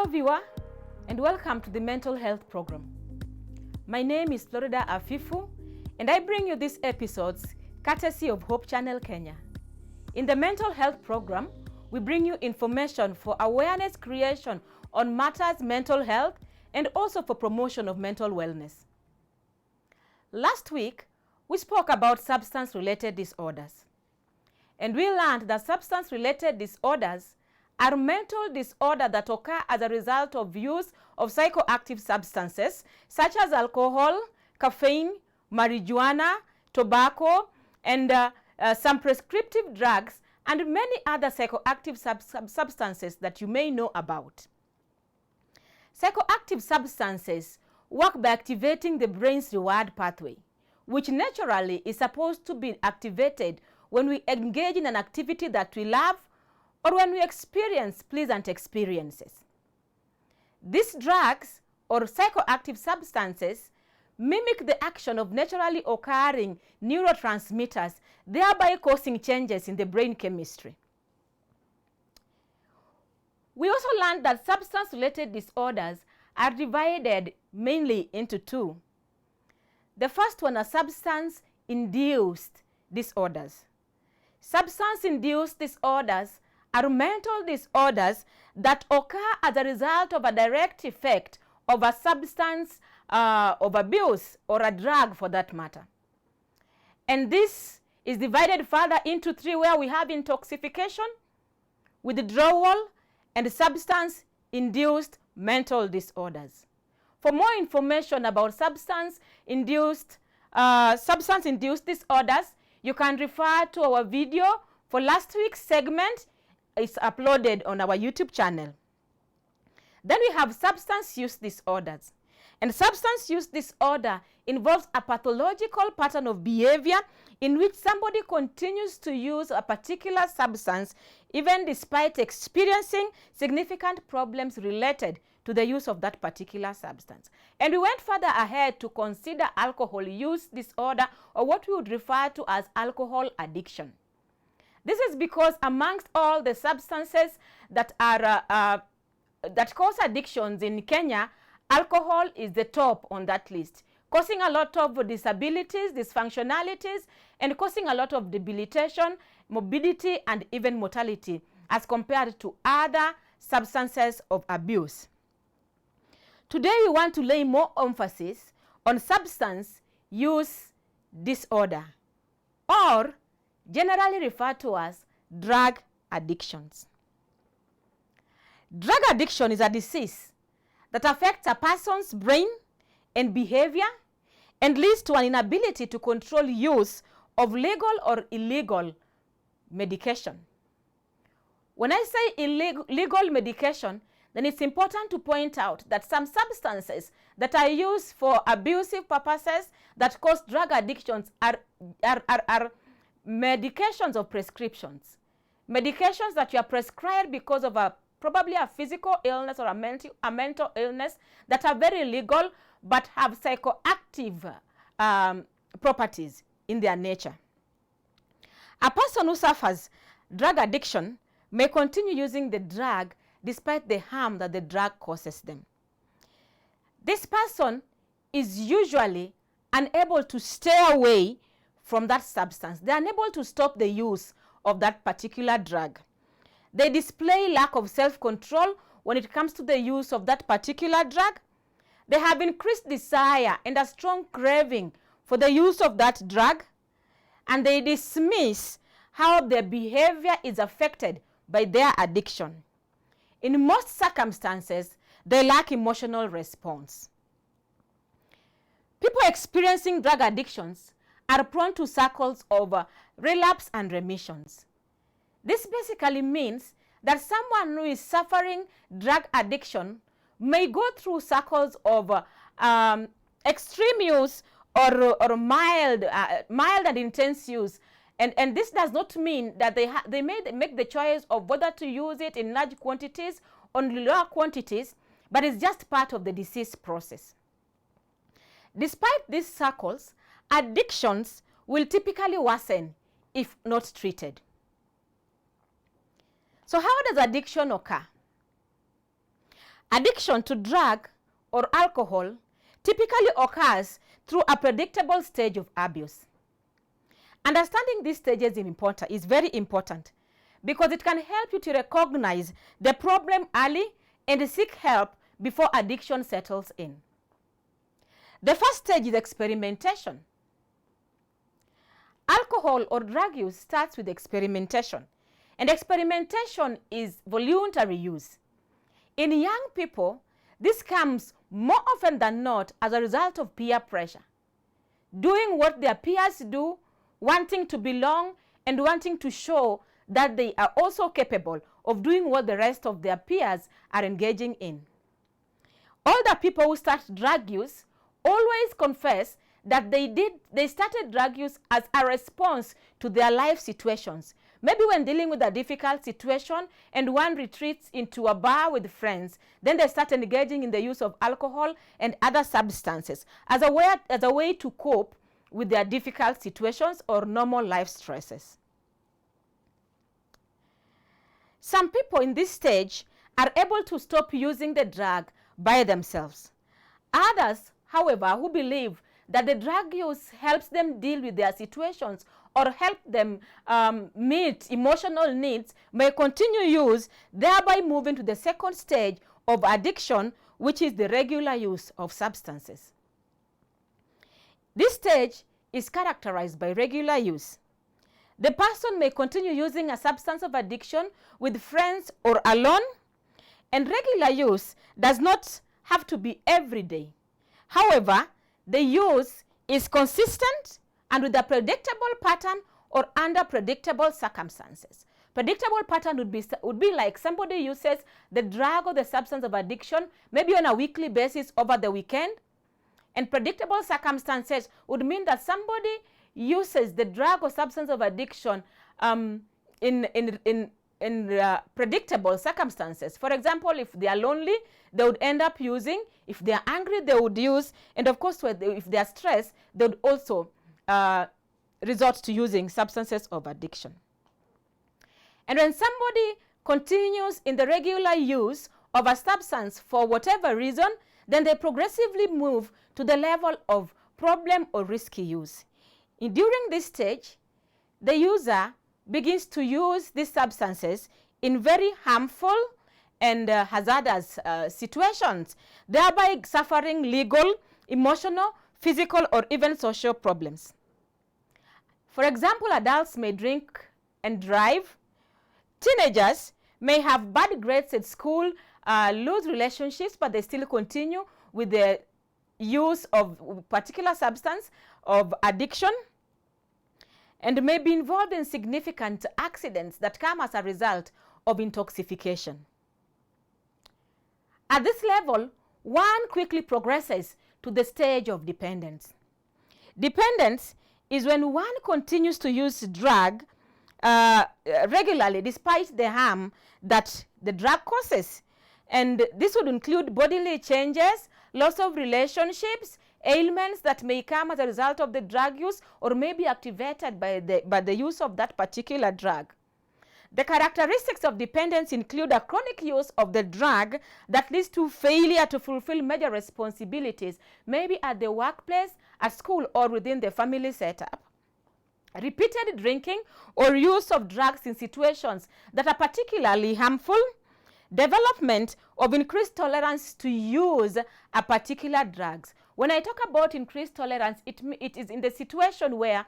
viewer, and welcome to the Mental Health Program. My name is Florida Afifu, and I bring you these episodes courtesy of Hope Channel Kenya. In the Mental Health Program, we bring you information for awareness creation on matters mental health and also for promotion of mental wellness. Last week, we spoke about substance-related disorders. And we learned that substance-related disorders are mental disorders that occur as a result of use of psychoactive substances such as alcohol, caffeine, marijuana, tobacco, and some prescriptive drugs, and many other psychoactive substances that you may know about. Psychoactive substances work by activating the brain's reward pathway, which naturally is supposed to be activated when we engage in an activity that we love or when we experience pleasant experiences. These drugs or psychoactive substances mimic the action of naturally occurring neurotransmitters, thereby causing changes in the brain chemistry. We also learned that substance-related disorders are divided mainly into two. The first one are substance-induced disorders. Substance-induced disorders are mental disorders that occur as a result of a direct effect of a substance of abuse or a drug for that matter. And this is divided further into three, where we have intoxication, withdrawal, and substance-induced mental disorders. For more information about substance-induced disorders, you can refer to our video for last week's segment. It's uploaded on our YouTube channel. Then we have substance use disorders. And substance use disorder involves a pathological pattern of behavior in which somebody continues to use a particular substance even despite experiencing significant problems related to the use of that particular substance. And we went further ahead to consider alcohol use disorder, or what we would refer to as alcohol addiction. This is because amongst all the substances that are that cause addictions in Kenya, alcohol is the top on that list, causing a lot of disabilities, dysfunctionalities, and causing a lot of debilitation, morbidity, and even mortality as compared to other substances of abuse. Today we want to lay more emphasis on substance use disorder, or generally referred to as drug addictions. Drug addiction is a disease that affects a person's brain and behavior and leads to an inability to control use of legal or illegal medication. When I say illegal medication, then it's important to point out that some substances that are used for abusive purposes that cause drug addictions are medications or prescriptions. Medications that you are prescribed because of probably a physical illness or a mental illness that are very legal but have psychoactive properties in their nature. A person who suffers drug addiction may continue using the drug despite the harm that the drug causes them. This person is usually unable to stay away from that substance. They are unable to stop the use of that particular drug. They display lack of self-control when it comes to the use of that particular drug. They have increased desire and a strong craving for the use of that drug, and they dismiss how their behavior is affected by their addiction. In most circumstances, they lack emotional response. People experiencing drug addictions are prone to cycles of relapse and remissions. This basically means that someone who is suffering drug addiction may go through cycles of extreme use or mild and intense use. And this does not mean that they may make the choice of whether to use it in large quantities or lower quantities, but it's just part of the disease process. Despite these cycles, addictions will typically worsen if not treated. So how does addiction occur? Addiction to drug or alcohol typically occurs through a predictable stage of abuse. Understanding these stages is very important because it can help you to recognize the problem early and seek help before addiction settles in. The first stage is experimentation. Alcohol or drug use starts with experimentation, and experimentation is voluntary use. In young people, this comes more often than not as a result of peer pressure, doing what their peers do, wanting to belong, and wanting to show that they are also capable of doing what the rest of their peers are engaging in. Older people who start drug use always confess that they started drug use as a response to their life situations. Maybe when dealing with a difficult situation and one retreats into a bar with friends, then they start engaging in the use of alcohol and other substances as a way to cope with their difficult situations or normal life stresses. Some people in this stage are able to stop using the drug by themselves. Others, however, who believe that the drug use helps them deal with their situations or help them meet emotional needs may continue use, thereby moving to the second stage of addiction, which is the regular use of substances. This stage is characterized by regular use. The person may continue using a substance of addiction with friends or alone, and regular use does not have to be every day. However, the use is consistent and with a predictable pattern or under predictable circumstances. Predictable pattern would be like somebody uses the drug or the substance of addiction maybe on a weekly basis over the weekend. And predictable circumstances would mean that somebody uses the drug or substance of addiction in predictable circumstances. For example, if they are lonely, they would end up using. If they are angry, they would use. And of course, if they are stressed, they would also resort to using substances of addiction. And when somebody continues in the regular use of a substance for whatever reason, then they progressively move to the level of problem or risky use. During this stage, the user begins to use these substances in very harmful and hazardous situations, thereby suffering legal, emotional, physical, or even social problems. For example, adults may drink and drive. Teenagers may have bad grades at school, lose relationships, but they still continue with the use of particular substance of addiction, and may be involved in significant accidents that come as a result of intoxication. At this level, one quickly progresses to the stage of dependence. Dependence is when one continues to use drug regularly despite the harm that the drug causes. And this would include bodily changes, loss of relationships, ailments that may come as a result of the drug use or may be activated by the use of that particular drug. The characteristics of dependence include a chronic use of the drug that leads to failure to fulfill major responsibilities, maybe at the workplace, at school, or within the family setup. Repeated drinking or use of drugs in situations that are particularly harmful. Development of increased tolerance to use a particular drugs. When I talk about increased tolerance, it is in the situation where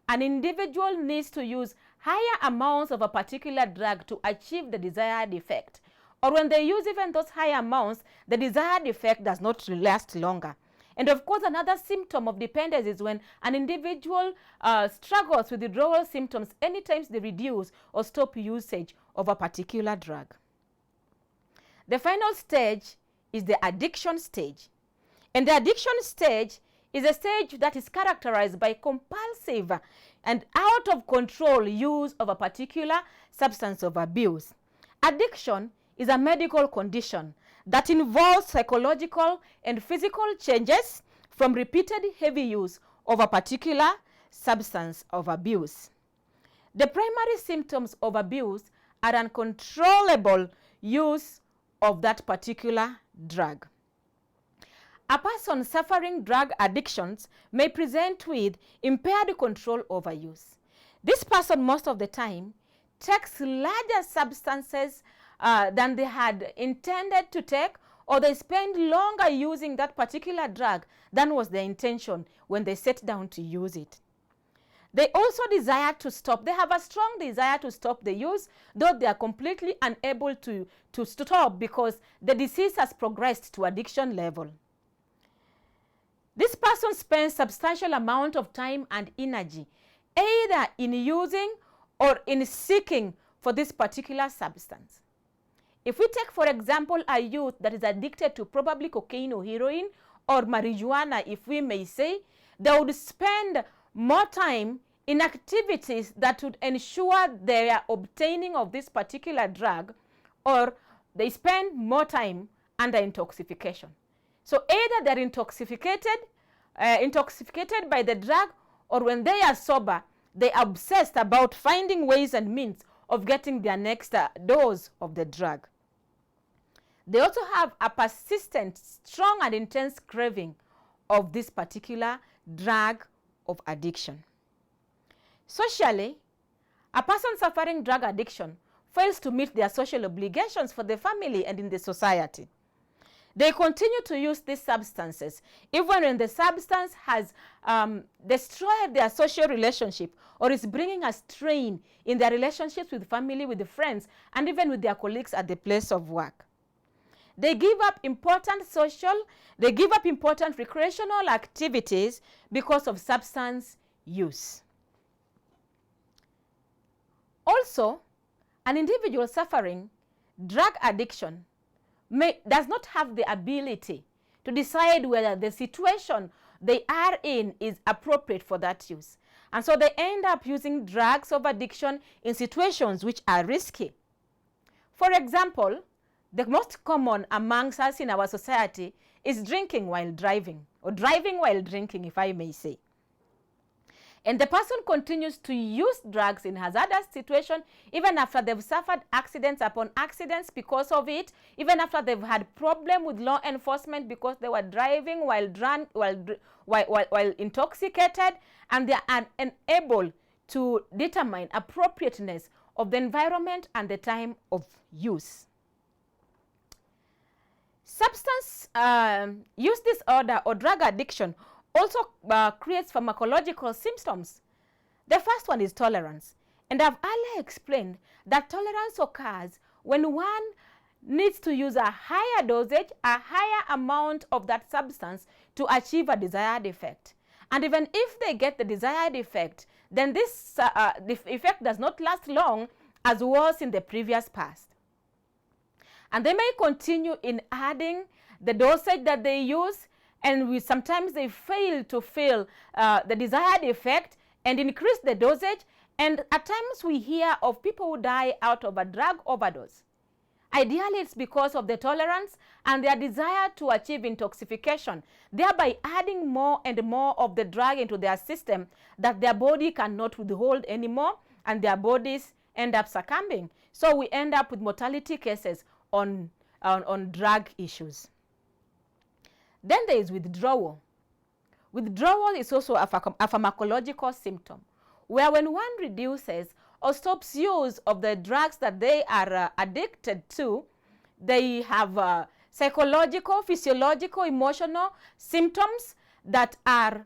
an individual needs to use higher amounts of a particular drug to achieve the desired effect. Or when they use even those higher amounts, the desired effect does not last longer. And of course, another symptom of dependence is when an individual struggles with withdrawal symptoms anytime they reduce or stop usage of a particular drug. The final stage is the addiction stage. And the addiction stage is a stage that is characterized by compulsive and out of control use of a particular substance of abuse. Addiction is a medical condition that involves psychological and physical changes from repeated heavy use of a particular substance of abuse. The primary symptoms of abuse are uncontrollable use of that particular drug. A person suffering drug addictions may present with impaired control over use. This person most of the time takes larger substances than they had intended to take, or they spend longer using that particular drug than was their intention when they sat down to use it. They also desire to stop. They have a strong desire to stop the use, though they are completely unable to stop because the disease has progressed to addiction level. This person spends substantial amount of time and energy either in using or in seeking for this particular substance. If we take, for example, a youth that is addicted to probably cocaine or heroin or marijuana, if we may say, they would spend more time in activities that would ensure their obtaining of this particular drug, or they spend more time under intoxication. So either they're intoxicated by the drug, or when they are sober, they are obsessed about finding ways and means of getting their next dose of the drug. They also have a persistent, strong and intense craving of this particular drug of addiction. Socially, a person suffering drug addiction fails to meet their social obligations for the family and in the society. They continue to use these substances even when the substance has destroyed their social relationship or is bringing a strain in their relationships with family, with the friends, and even with their colleagues at the place of work. They give up important recreational activities because of substance use. Also, an individual suffering drug addiction does not have the ability to decide whether the situation they are in is appropriate for that use. And so they end up using drugs of addiction in situations which are risky. For example, the most common amongst us in our society is drinking while driving, or driving while drinking, if I may say. And the person continues to use drugs in hazardous situations even after they've suffered accidents upon accidents because of it, even after they've had problem with law enforcement because they were driving while intoxicated, and they are unable to determine appropriateness of the environment and the time of use. Substance use disorder or drug addiction also creates pharmacological symptoms. The first one is tolerance. And I've earlier explained that tolerance occurs when one needs to use a higher dosage, a higher amount of that substance to achieve a desired effect. And even if they get the desired effect, then this the effect does not last long as was in the previous past. And they may continue in adding the dosage that they use, and sometimes they fail to feel the desired effect and increase the dosage. And at times we hear of people who die out of a drug overdose. Ideally, it's because of the tolerance and their desire to achieve intoxication, thereby adding more and more of the drug into their system that their body cannot withhold anymore, and their bodies end up succumbing. So we end up with mortality cases on drug issues. Then there is withdrawal. Withdrawal is also a pharmacological symptom, where when one reduces or stops use of the drugs that they are addicted to, they have psychological, physiological, emotional symptoms that are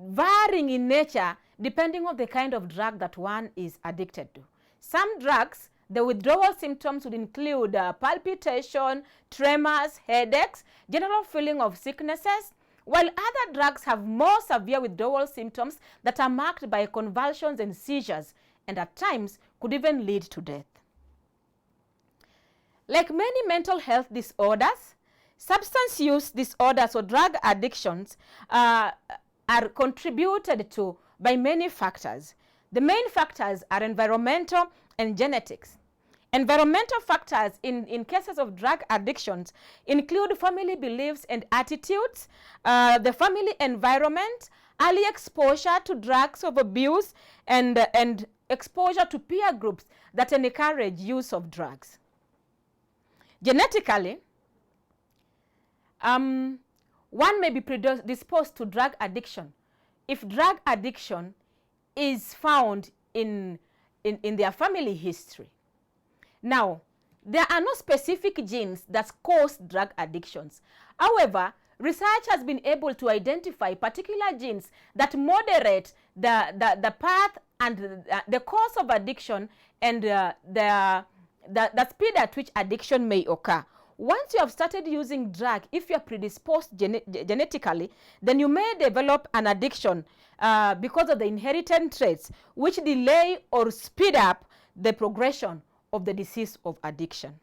varying in nature depending on the kind of drug that one is addicted to. Some drugs, the withdrawal symptoms would include palpitation, tremors, headaches, general feeling of sicknesses, while other drugs have more severe withdrawal symptoms that are marked by convulsions and seizures, and at times could even lead to death. Like many mental health disorders, substance use disorders or drug addictions are contributed to by many factors. The main factors are environmental and genetics. Environmental factors in cases of drug addictions include family beliefs and attitudes, the family environment, early exposure to drugs of abuse, and exposure to peer groups that encourage use of drugs. Genetically, one may be predisposed to drug addiction if drug addiction is found in their family history. Now, there are no specific genes that cause drug addictions. However, research has been able to identify particular genes that moderate the path and the cause of addiction and the speed at which addiction may occur. Once you have started using drug, if you are predisposed genetically, then you may develop an addiction because of the inherited traits which delay or speed up the progression of the disease of addiction.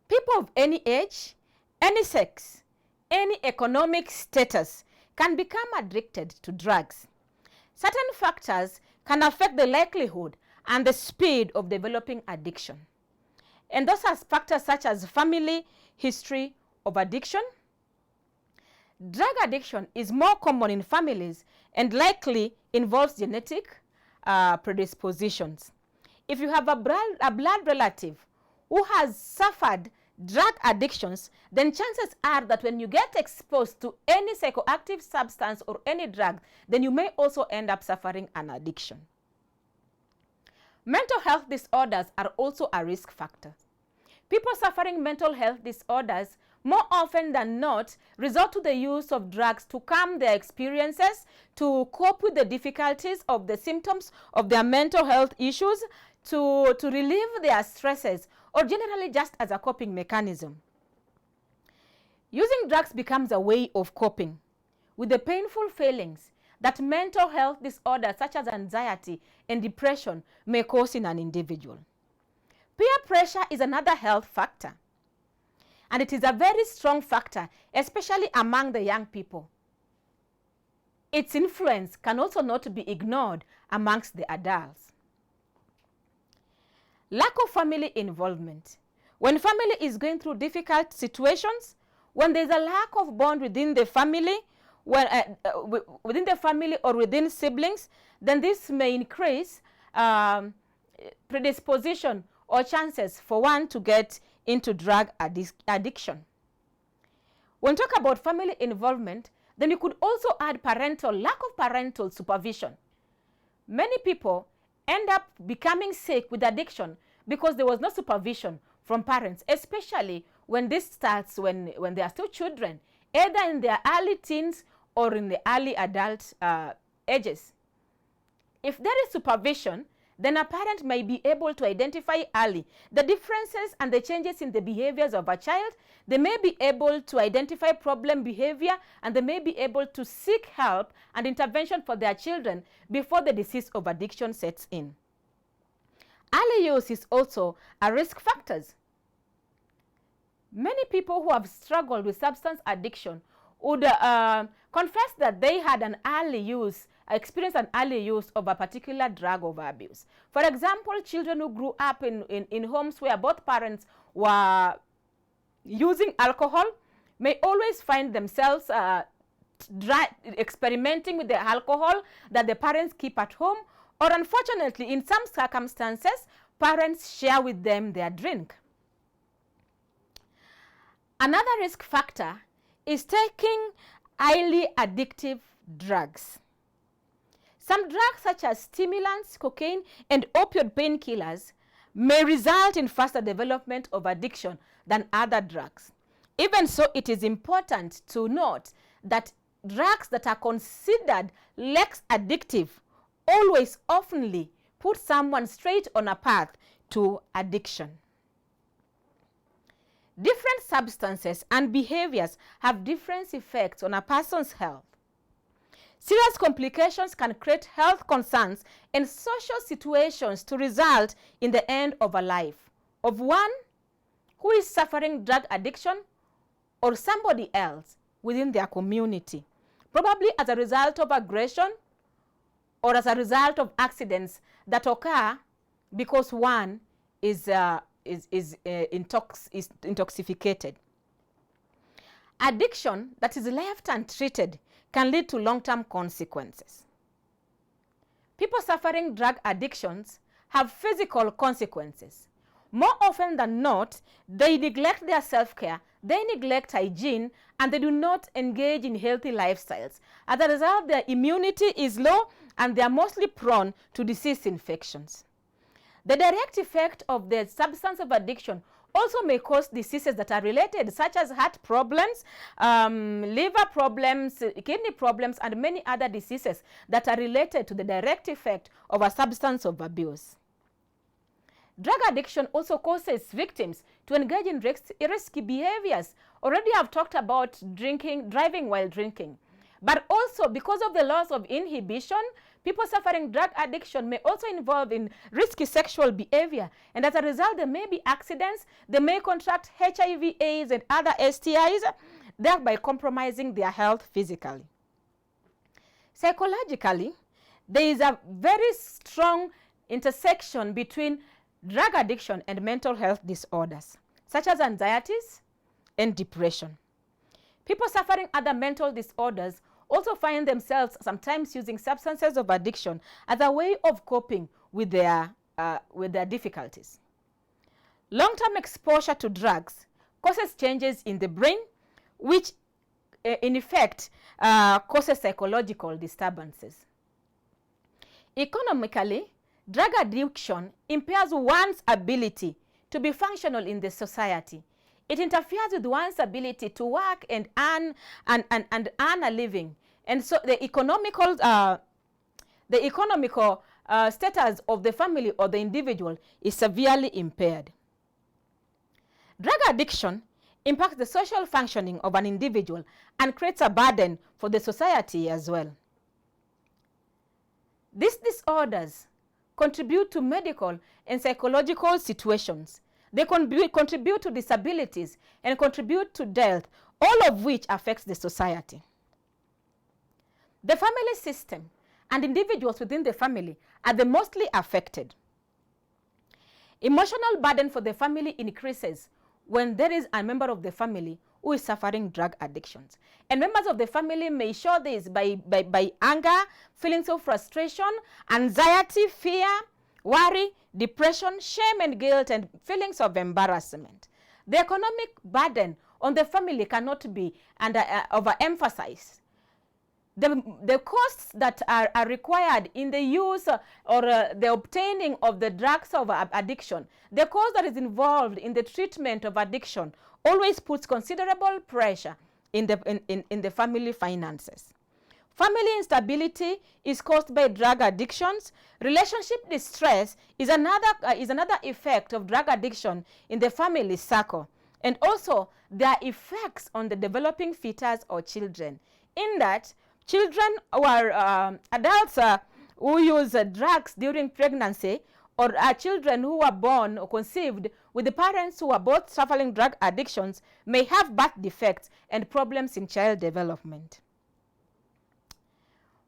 People of any age, any sex, any economic status can become addicted to drugs. Certain factors can affect the likelihood and the speed of developing addiction. And those are factors such as family history of addiction. Drug addiction is more common in families and likely involves genetic predispositions. If you have a blood relative who has suffered drug addictions, then chances are that when you get exposed to any psychoactive substance or any drug, then you may also end up suffering an addiction. Mental health disorders are also a risk factor. People suffering mental health disorders more often than not resort to the use of drugs to calm their experiences, to cope with the difficulties of the symptoms of their mental health issues, to relieve their stresses, or generally just as a coping mechanism. Using drugs becomes a way of coping with the painful feelings that mental health disorders such as anxiety and depression may cause in an individual. Peer pressure is another health factor, and it is a very strong factor, especially among the young people. Its influence can also not be ignored amongst the adults. Lack of family involvement. When family is going through difficult situations, when there's a lack of bond within the family, within the family or within siblings, then this may increase predisposition or chances for one to get into drug addiction. When talk about family involvement, then you could also add lack of parental supervision. Many people end up becoming sick with addiction because there was no supervision from parents, especially when this starts when they are still children, either in their early teens or in the early adult ages. If there is supervision, then a parent may be able to identify early the differences and the changes in the behaviors of a child. They may be able to identify problem behavior, and they may be able to seek help and intervention for their children before the disease of addiction sets in. Early use is also a risk factor. Many people who have struggled with substance addiction would confess that they had experienced an early use of a particular drug of abuse. For example, children who grew up in homes where both parents were using alcohol may always find themselves experimenting with the alcohol that the parents keep at home, or unfortunately, in some circumstances, parents share with them their drink. Another risk factor is taking highly addictive drugs. Some drugs such as stimulants, cocaine, and opioid painkillers may result in faster development of addiction than other drugs. Even so, it is important to note that drugs that are considered less addictive always oftenly put someone straight on a path to addiction. Different substances and behaviors have different effects on a person's health. Serious complications can create health concerns and social situations to result in the end of a life of one who is suffering drug addiction or somebody else within their community, probably as a result of aggression or as a result of accidents that occur because one is intoxicated. Addiction that is left untreated can lead to long-term consequences. People suffering drug addictions have physical consequences. More often than not, they neglect their self-care they neglect hygiene, and they do not engage in healthy lifestyles. As a result, their immunity is low and they are mostly prone to disease infections. The direct effect of the substance of addiction also may cause diseases that are related, such as heart problems, liver problems, kidney problems, and many other diseases that are related to the direct effect of a substance of abuse. Drug addiction also causes victims to engage in risky behaviors. Already I've talked about driving while drinking. But also, because of the loss of inhibition, people suffering drug addiction may also involve in risky sexual behavior. And as a result, there may be accidents. They may contract HIV, AIDS, and other STIs, thereby compromising their health physically. Psychologically, there is a very strong intersection between drug addiction and mental health disorders, such as anxieties and depression. People suffering other mental disorders also find themselves sometimes using substances of addiction as a way of coping with their difficulties. Long-term exposure to drugs causes changes in the brain, which in effect causes psychological disturbances. Economically, drug addiction impairs one's ability to be functional in the society. It interferes with one's ability to work and earn a living. And so the economical status of the family or the individual is severely impaired. Drug addiction impacts the social functioning of an individual and creates a burden for the society as well. These disorders contribute to medical and psychological situations. They contribute to disabilities and contribute to death, all of which affects the society. The family system and individuals within the family are the mostly affected. Emotional burden for the family increases when there is a member of the family who is suffering drug addictions. And members of the family may show this by anger, feelings of frustration, anxiety, fear, worry, depression, shame and guilt, and feelings of embarrassment. The economic burden on the family cannot be overemphasized. The costs that are required in the use or the obtaining of the drugs of addiction, the cost that is involved in the treatment of addiction always puts considerable pressure in the family finances. Family instability is caused by drug addictions. Relationship distress is another effect of drug addiction in the family circle. And also, there are effects on the developing fetus or children, in that children who are adults who use drugs during pregnancy, or children who are born or conceived with the parents who are both suffering drug addictions, may have birth defects and problems in child development.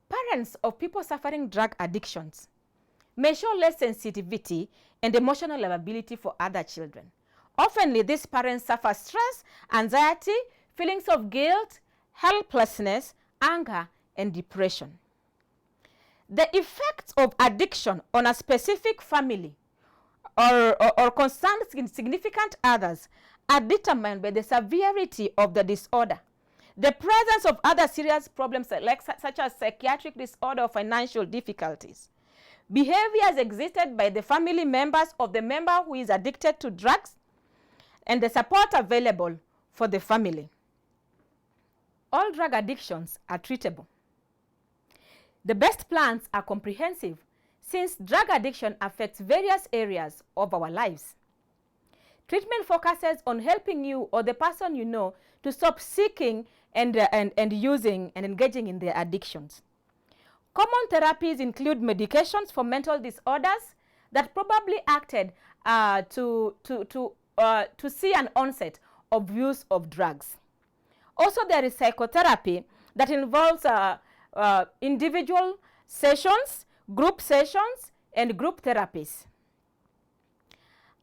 Parents of people suffering drug addictions may show less sensitivity and emotional availability for other children. Often, these parents suffer stress, anxiety, feelings of guilt, helplessness, anger, and depression. The effects of addiction on a specific family or concerned significant others are determined by the severity of the disorder, the presence of other serious problems such as psychiatric disorder or financial difficulties, behaviors exhibited by the family members of the member who is addicted to drugs, and the support available for the family. All drug addictions are treatable. The best plans are comprehensive, since drug addiction affects various areas of our lives. Treatment focuses on helping you or the person you know to stop seeking and using and engaging in their addictions. Common therapies include medications for mental disorders that probably acted to see an onset of use of drugs. Also, there is psychotherapy that involves individual sessions, group sessions, and group therapies.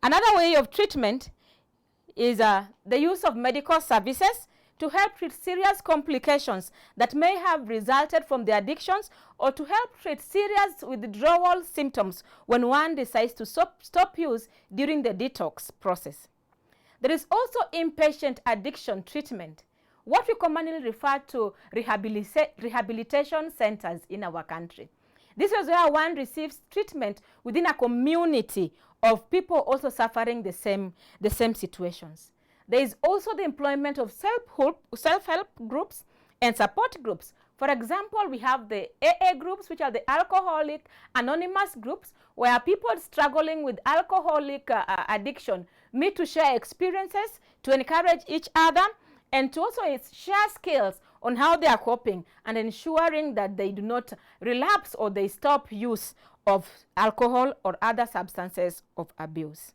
Another way of treatment is the use of medical services to help treat serious complications that may have resulted from the addictions, or to help treat serious withdrawal symptoms when one decides to stop use during the detox process. There is also inpatient addiction treatment, what we commonly refer to rehabilitation centers in our country. This is where one receives treatment within a community of people also suffering the same situations. There is also the employment of self-help groups and support groups. For example, we have the AA groups, which are the Alcoholic Anonymous groups, where people struggling with alcoholic addiction meet to share experiences, to encourage each other, and to also share skills on how they are coping and ensuring that they do not relapse or they stop use of alcohol or other substances of abuse.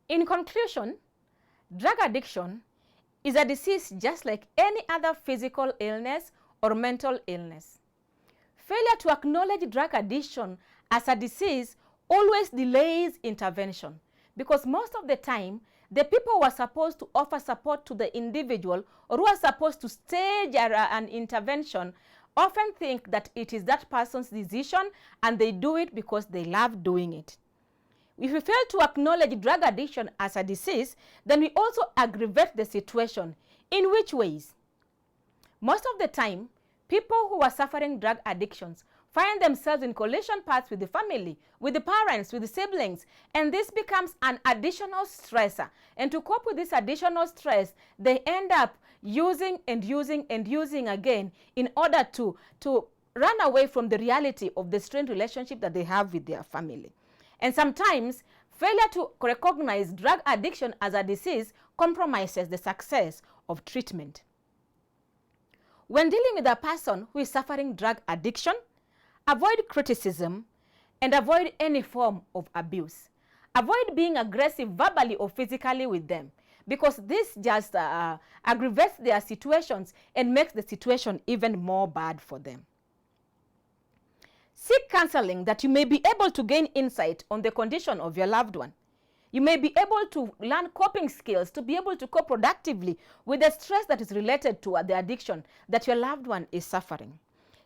In conclusion, drug addiction is a disease just like any other physical illness or mental illness. Failure to acknowledge drug addiction as a disease always delays intervention, because most of the time, the people who are supposed to offer support to the individual or who are supposed to stage an intervention often think that it is that person's decision and they do it because they love doing it. If we fail to acknowledge drug addiction as a disease, then we also aggravate the situation. In which ways? Most of the time, people who are suffering drug addictions find themselves in collision paths with the family, with the parents, with the siblings, and this becomes an additional stressor. And to cope with this additional stress, they end up using and using and using again in order to run away from the reality of the strained relationship that they have with their family. And sometimes, failure to recognize drug addiction as a disease compromises the success of treatment. When dealing with a person who is suffering drug addiction, avoid criticism and avoid any form of abuse. Avoid being aggressive verbally or physically with them, because this just aggravates their situations and makes the situation even more bad for them. Seek counseling that you may be able to gain insight on the condition of your loved one. You may be able to learn coping skills to be able to cope productively with the stress that is related to the addiction that your loved one is suffering.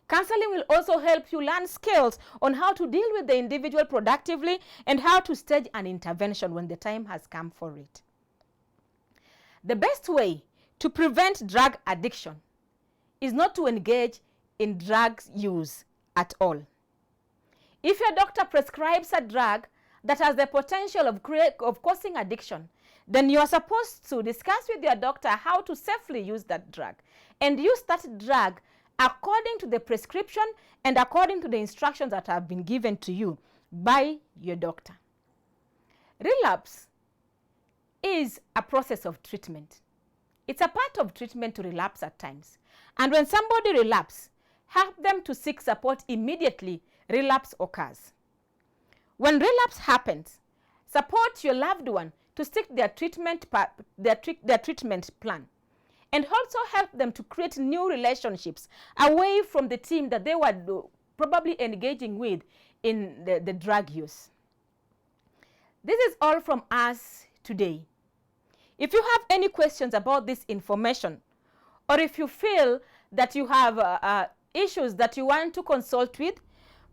Counseling will also help you learn skills on how to deal with the individual productively and how to stage an intervention when the time has come for it. The best way to prevent drug addiction is not to engage in drug use at all. If your doctor prescribes a drug that has the potential of causing addiction, then you are supposed to discuss with your doctor how to safely use that drug and use that drug according to the prescription and according to the instructions that have been given to you by your doctor. Relapse is a process of treatment. It's a part of treatment to relapse at times. And when somebody relapses, help them to seek support immediately relapse occurs. When relapse happens, support your loved one to stick their treatment plan, and also help them to create new relationships away from the team that they were probably engaging with in the drug use. This is all from us today. If you have any questions about this information, or if you feel that you have issues that you want to consult with,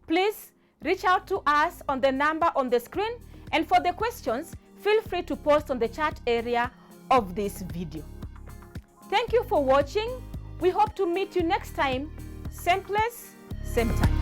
please reach out to us on the number on the screen, and for the questions, feel free to post on the chat area of this video. Thank you for watching. We hope to meet you next time. Same place, same time.